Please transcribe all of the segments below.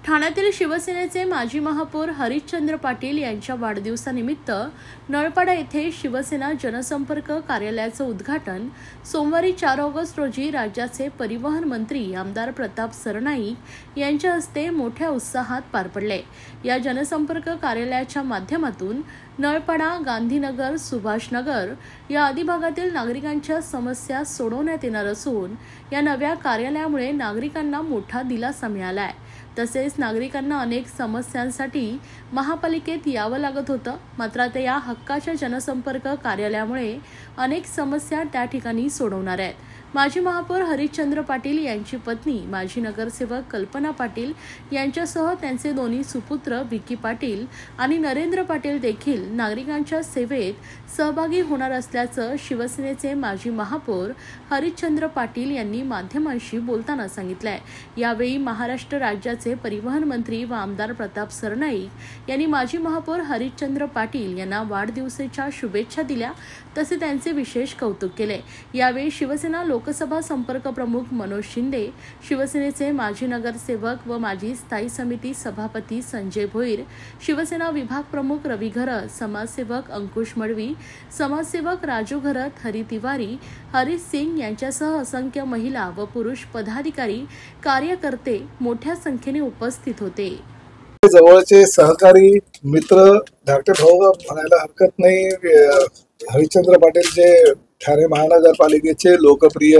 ठाण्यातील शिवसेनेचे माजी महापौर हरिश्चंद्र पाटील यांच्या वाढदिवसानिमित्त नळपाडा येथे शिवसेना जनसंपर्क कार्यालयाचं उद्घाटन सोमवारी 4 ऑगस्ट रोजी राज्याचे परिवहन मंत्री आमदार प्रताप सरनाईक यांच्या हस्ते मोठ्या उत्साहात पार पडले। या जनसंपर्क कार्यालयाच्या माध्यमातून नळपाडा, गांधीनगर, सुभाषनगर या आदी भागातील नागरिकांच्या समस्या सोडवण्यात येणार असून या नव्या कार्यालयामुळे नागरिकांना मोठा दिलासा मिळाला आहे। तसेच नागरिकांना अनेक समस्यांसाठी महापालिकेत यावं लागत होतं, मात्र आता या हक्काच्या जनसंपर्क कार्यालयामुळे अनेक समस्या त्या ठिकाणी सोडवणार आहेत। माजी महापौर हरिश्चंद्र पाटील यांची पत्नी माजी नगरसेवक कल्पना पाटील यांच्यासह त्यांचे दोन्ही सुपुत्र विकी पाटील आणि नरेंद्र पाटील देखील नागरिकांच्या सेवेत सहभागी होणार असल्याचं शिवसेनेचे माजी महापौर हरिश्चंद्र पाटील यांनी माध्यमांशी बोलताना सांगितलंय। यावेळी महाराष्ट्र राज्याचे परिवहन मंत्री व आमदार प्रताप सरनाईक यांनी माजी महापौर हरिश्चंद्र पाटील यांना वाढदिवसाच्या शुभेच्छा दिल्या, तसे त्यांचे विशेष कौतुक केले। यावेळी शिवसेना लोकसभा संपर्क प्रमुख मनोज शिंदे, शिवसेनेचे माजी नगरसेवक व माजी स्थायी समिती सभापती संजय भोईर, शिवसेना विभाग प्रमुख रवी घरत, समाजसेवक अंकुश मडवी, समाजसेवक राजू घरत, हरी तिवारी, हरीश सिंग यांच्यासह असंख्य महिला व पुरुष पदाधिकारी, कार्यकर्ते मोठ्या संख्येने उपस्थित होते। जवळचे सहकारी मित्र, धाकटे भाऊ म्हणायला हरकत नाही। हरिश्चंद्र पाटील जे ठाणे महानगरपालिकेचे लोकप्रिय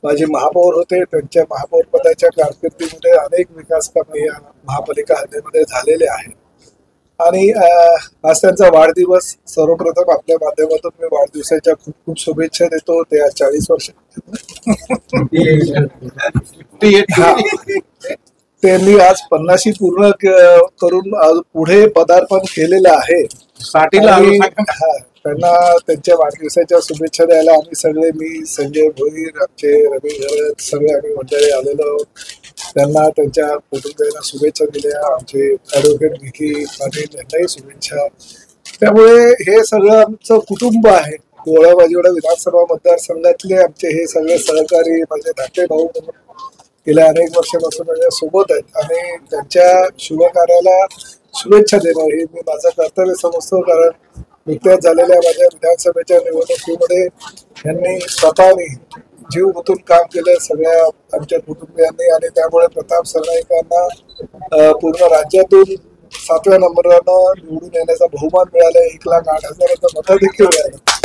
माजी महापौर होते, त्यांच्या महापौर पदाच्या कारकिर्दीमध्ये अनेक विकास कामे या महापालिका हद्दीमध्ये झालेले आहेत आणि आज त्यांचा वाढदिवस। सर्वप्रथम आपल्या माध्यमातून मी वाढदिवसाच्या खूप खूप शुभेच्छा देतो। ते आज 40 वर्ष त्यांनी आज 50 पूर्ण करून पुढे पदार्पण केलेलं आहे। त्यांना त्यांच्या वाढदिवसाच्या शुभेच्छा द्यायला आम्ही सगळे, मी, संजय भोईर, आमचे रवी घरत, सगळे आम्ही मंडळी आलेलो। त्यांना त्यांच्या कुटुंबियांना शुभेच्छा दिल्या, आमचे ॲडव्होकेट विकी पाटील यांनाही शुभेच्छा। त्यामुळे हे सगळं आमचं कुटुंब आहे। गोळाबाजीवाडा विधानसभा मतदारसंघातले आमचे हे सगळे सहकारी, माझे धाकटे भाऊ म्हणून गेल्या अनेक वर्षापासून माझ्या सोबत आहेत आणि त्यांच्या शुभ कार्याला शुभेच्छा देणं हे मी माझं कर्तव्य समजतो। कारण नुकत्याच झालेल्या माझ्या विधानसभेच्या निवडणुकीमध्ये यांनी स्वतःने जीव गुंतून काम केलं सगळ्या आमच्या कुटुंबियांनी आणि त्यामुळे प्रताप सरनाईकांना पूर्ण राज्यातून 7व्या नंबरनं निवडून येण्याचा बहुमान मिळाला। 1,08,000 मतं देखील मिळालं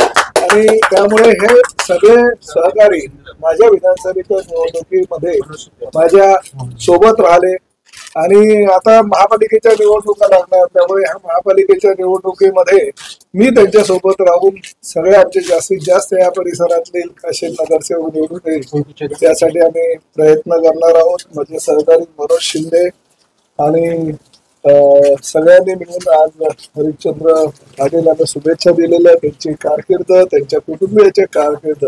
आणि त्यामुळे हे सगळे सहकारी माझ्या विधानसभेच्या निवडणुकीमध्ये माझ्या सोबत राहिले आणि आता महापालिकेच्या निवडणुका लागणार, त्यामुळे ह्या महापालिकेच्या निवडणुकीमध्ये मी त्यांच्या सोबत राहून सगळे आमचे जास्तीत जास्त या परिसरातले असे नगरसेवक निवडून येईल त्यासाठी आम्ही प्रयत्न करणार आहोत। माझे सहकारी मनोज शिंदे आणि सगळ्यांनी मिळून आज हरिश्चंद्र पाटील यांना शुभेच्छा दिलेल्या। त्यांची कारकीर्द, त्यांच्या कुटुंबियाची कारकीर्द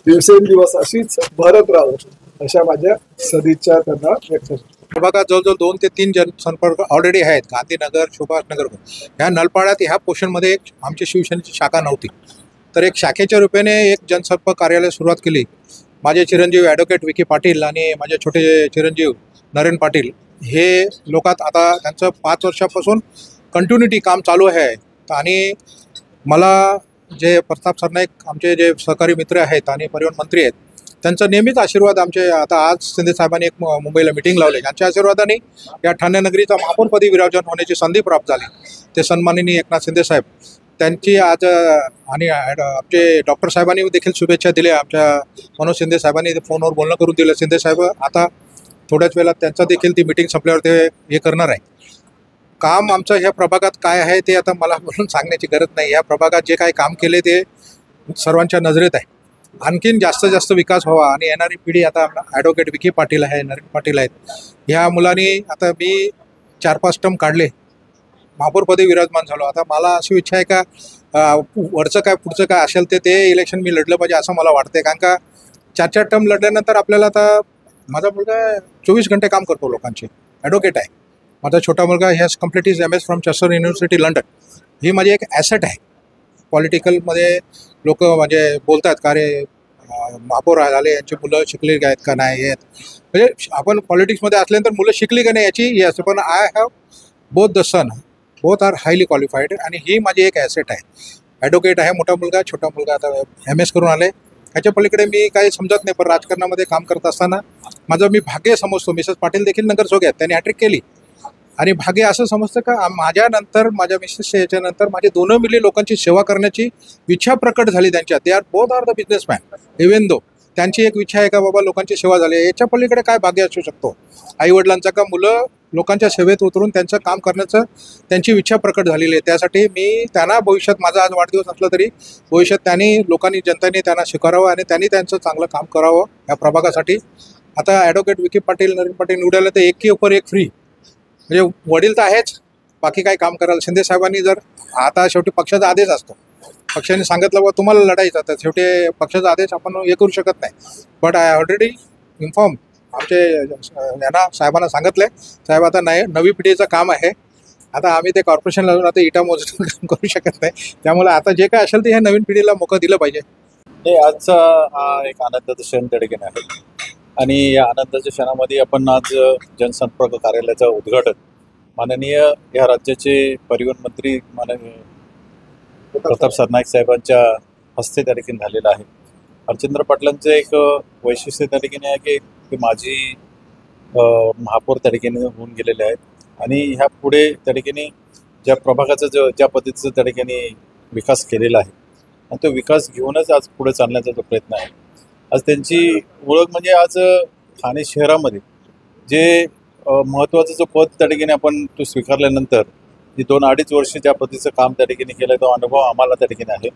दिवसेंदिवस अशीच भरत राहत अशा माझ्या सदिच्छा त्यांना व्यक्त करतो। प्रभागात जवळजवळ 2 ते 3 जनसंपर्क ऑलरेडी आहेत। गांधीनगर, सुभाषनगर ह्या नळपाड्यात ह्या पोर्शनमध्ये एक आमची शिवसेनेची शाखा नव्हती, तर एक शाखेच्या रूपाने एक जनसंपर्क कार्यालय सुरुवात केली। माझे चिरंजीव ॲडव्होकेट विकी पाटील आणि माझे छोटे चिरंजीव नरेंद्र पाटील हे लोकात आता त्यांचं 5 वर्षापासून कंटिन्युटी काम चालू आहे आणि मला जे प्रताप सरनाईक आमचे जे सहकारी मित्र आहेत आणि परिवहन मंत्री आहेत त्यांचा नेहमीच आशीर्वाद आमचे। आता आज शिंदे साहेबांनी एक मुंबईला मिटिंग लावली, यांच्या आशीर्वादाने या ठाणे नगरीचा महापौरपदी विराजमान होण्याची संधी प्राप्त झाली। ते सन्माननीय एकनाथ शिंदे साहेब त्यांची आज आणि आमचे डॉक्टर साहेबांनी देखील शुभेच्छा दिल्या। आमच्या मनोज शिंदे साहेबांनी फोनवर बोलणं करून दिलं। शिंदे साहेब आता थोड्याच वेळात त्यांचा देखील ती मिटिंग संपल्यावर ते हे करणार आहे। काम आमचं ह्या प्रभागात काय आहे ते आता मला बोलून सांगण्याची गरज नाही। या प्रभागात जे काही काम केले ते सर्वांच्या नजरेत आहे। आणखीन जास्तीत जास्त विकास व्हावा आणि येणारी पिढी, आता ॲडव्होकेट विकी पाटील आहे, नरेंद्र पाटील आहेत, ह्या मुलांनी आता मी 4-5 टर्म काढले, महापौरपदी विराजमान झालो। आता मला अशी इच्छा आहे का वरचं काय पुढचं काय असेल ते इलेक्शन मी लढलं पाहिजे असं मला वाटतंय। कारण का 4-4 टर्म लढल्यानंतर आपल्याला आता माझा मुलगा 24 घंटे काम करतो, लोकांचे ॲडव्होकेट आहे। माझा छोटा मुलगा has complete his MS from Chester University London. ही माझी एक ॲसेट आहे। पॉलिटिकलमध्ये लोक म्हणजे बोलतात का रे महापौर झाले यांची मुलं शिकली आहेत का नाही आहेत, म्हणजे आपण पॉलिटिक्समध्ये असल्यानंतर मुलं शिकली का नाही याची हे असते. पण I have both the son, both are highly qualified, आणि ही माझी एक ॲसेट आहे. ॲडव्होकेट आहे मोठा मुलगा, छोटा मुलगा आता MS करून आले. ह्याच्या पलीकडे मी काही समजत नाही, पण राजकारणामध्ये काम करत असताना माझं मी भाग्य समजतो. मिसेस पाटील देखील नगरसेवक आहेत, त्यांनी हॅट्रिक केली, आणि भाग्य असं समजतं का माझ्यानंतर, माझ्या मिसेसच्या याच्यानंतर माझे 2 मिलियन लोकांची सेवा करण्याची इच्छा प्रकट झाली त्यांच्या. They are both are the businessman, even though त्यांची एक इच्छा आहे का बाबा लोकांची सेवा झाली. याच्या पलीकडे काय भाग्य असू शकतो आईवडिलांचा, का मुलं लोकांच्या सेवेत उतरून त्यांचं काम करण्याचं त्यांची इच्छा प्रकट झालेली आहे. त्यासाठी मी त्यांना भविष्यात, माझा आज वाढदिवस असला तरी भविष्यात त्यांनी, लोकांनी, जनतेने त्यांना स्वीकारावं आणि त्यांनी त्यांचं चांगलं काम करावं या प्रभागासाठी. आता ॲडव्होकेट विखे पाटील, नरेंद्र पाटील निवडायला तर एक फ्री, म्हणजे वडील तर आहेच, बाकी काय काम करायला. शिंदे साहेबांनी जर, आता शेवटी पक्षाचा आदेश असतो, पक्षाने सांगितलं बा तुम्हाला लढायचं, तर शेवटी पक्षाचा आदेश आपण हे करू शकत नाही. बट आय ऑलरेडी इन्फॉर्म, आमचे यांना साहेबांना सांगितलं साहेब आता नवी पिढीचं काम आहे, आता आम्ही ते कॉर्पोरेशनला जाऊन आता इटा मोजून काम करू शकत नाही. त्यामुळे आता जे काय असेल ते ह्या नवीन पिढीला मोकळं दिलं पाहिजे. हे आजचा हा एक आनंदाचा क्षण त्या ठिकाणी आहे, आणि या आनंदाच्या क्षणामध्ये आपण आज जनसंपर्क कार्यालयाचं उद्घाटन माननीय या राज्याचे परिवहन मंत्री माननीय प्रताप सरनाईक साहेबांच्या हस्ते त्या ठिकाणी झालेलं आहे. हरचंद्र पाटलांचं एक वैशिष्ट्य त्या ठिकाणी आहे की ते माजी महापौर त्या ठिकाणी होऊन गेलेले आहेत, आणि ह्या पुढे त्या ठिकाणी ज्या प्रभागाचा ज्या पद्धतीचं त्या ठिकाणी विकास केलेला आहे, आणि तो विकास घेऊनच आज पुढे चालण्याचा जो प्रयत्न आहे. आज त्यांची ओळख म्हणजे आज ठाणे शहरामध्ये जे महत्त्वाचं जो पद त्या ठिकाणी आपण तो स्वीकारल्यानंतर जी 2-2.5 वर्ष ज्या पद्धतीचं काम त्या ठिकाणी केलं, तो अनुभव आम्हाला त्या ठिकाणी आहे.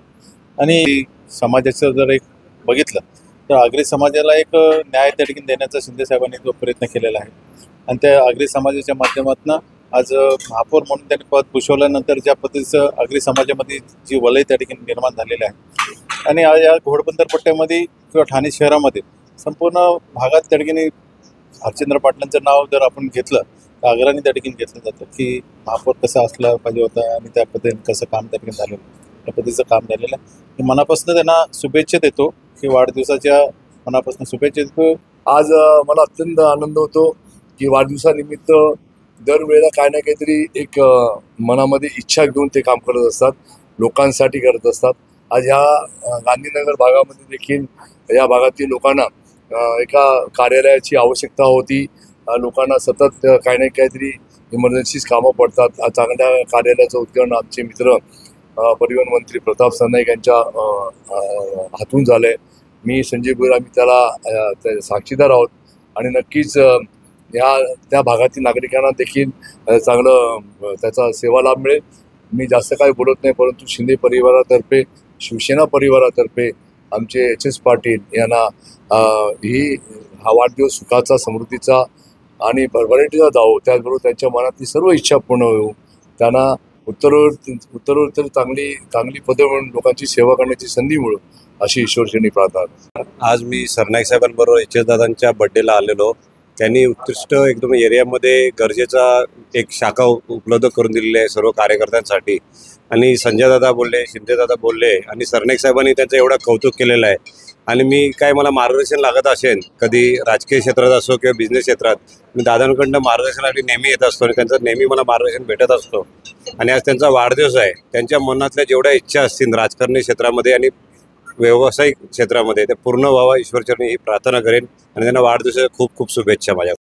आणि समाजाचं जर एक बघितलं तर आगरी समाजाला एक न्याय त्या ठिकाणी देण्याचा शिंदेसाहेबांनी जो प्रयत्न केलेला आहे, आणि त्या आगरी समाजाच्या माध्यमातून आज महापौर म्हणून त्यांनी पद भूषवल्यानंतर ज्या पद्धतीचं आगरी समाजामध्ये जी वलय त्या ठिकाणी निर्माण झालेली आहे, आणि आज या घोडबंदर पट्ट्यामध्ये किंवा ठाणे शहरामध्ये संपूर्ण भागात त्या ठिकाणी हरचंद्र पाटलांचं नाव जर आपण घेतलं तर अग्रणी त्या ठिकाणी घेतलं जातं की महापौर कसं असलं पाहिजे होतं, आणि त्या पद्धतीने कसं काम त्या ठिकाणी झालेलं, त्या पद्धतीचं काम झालेलं आहे. मी मनापासून त्यांना शुभेच्छा देतो, की वाढदिवसाच्या मनापासून शुभेच्छा देतो. आज मला अत्यंत आनंद होतो की वाढदिवसानिमित्त दरवेळेला काय ना काहीतरी एक मनामध्ये इच्छा घेऊन ते काम करत असतात, लोकांसाठी करत असतात. आज ह्या गांधीनगर भागामध्ये देखील या भागातील लोकांना एका कार्यालयाची आवश्यकता होती. लोकांना सतत काही ना काहीतरी इमर्जन्सीज कामं पडतात. आज चांगल्या कार्यालयाचं उद्घाटन आमचे मित्र परिवहन मंत्री प्रताप सरनाईक यांच्या हातून झालं आहे. मी संजय भोईर, आम्ही त्याला साक्षीदार आहोत, आणि नक्कीच त्या भागातील नागरिकांना देखील चांगलं त्याचा सेवा लाभ मिळेल. मी जास्त काही बोलत नाही, परंतु शिंदे परिवारातर्फे, शिवसेना परिवारातर्फे आमचे HS पाटील यांना हा वाढदिवस सुखाचा, समृद्धीचा आणि भरभराटीचा जावो, त्याचबरोबर त्यांच्या मनातली सर्व इच्छा पूर्ण होऊ, त्यांना उत्तरोत्तर चांगली पदं मिळून लोकांची सेवा करण्याची संधी मिळू, अशी ईश्वरचरणी प्रार्थना. आज मी सरनाईक साहेबांबरोबर HS दादांच्या बड्डेला आलेलो. त्यांनी उत्कृष्ट एकदम एरियामध्ये गरजेचा एक शाखा उपलब्ध करून दिलेली आहे सर्व कार्यकर्त्यांसाठी, आणि संजय दादा बोलले, शिंदे दादा बोलले, आणि सरनाईक साहेबांनी त्यांचं एवढं कौतुक केलेलं आहे. आणि मी काय, मला मार्गदर्शन लागत असेल कधी राजकीय क्षेत्रात असो किंवा बिझनेस क्षेत्रात, मी दादांकडनं मार्गदर्शनासाठी नेहमी येत असतो, आणि त्यांचं नेहमी मला मार्गदर्शन भेटत असतो. आणि आज त्यांचा वाढदिवस आहे, त्यांच्या मनातल्या जेवढ्या इच्छा असतील राजकारणी क्षेत्रामध्ये आणि व्यावसायिक क्षेत्रामध्ये ते पूर्ण व्हावा ईश्वरचरणी ही प्रार्थना करेन, आणि त्यांना वाढदिवसाच्या खूप खूप शुभेच्छा माझ्या.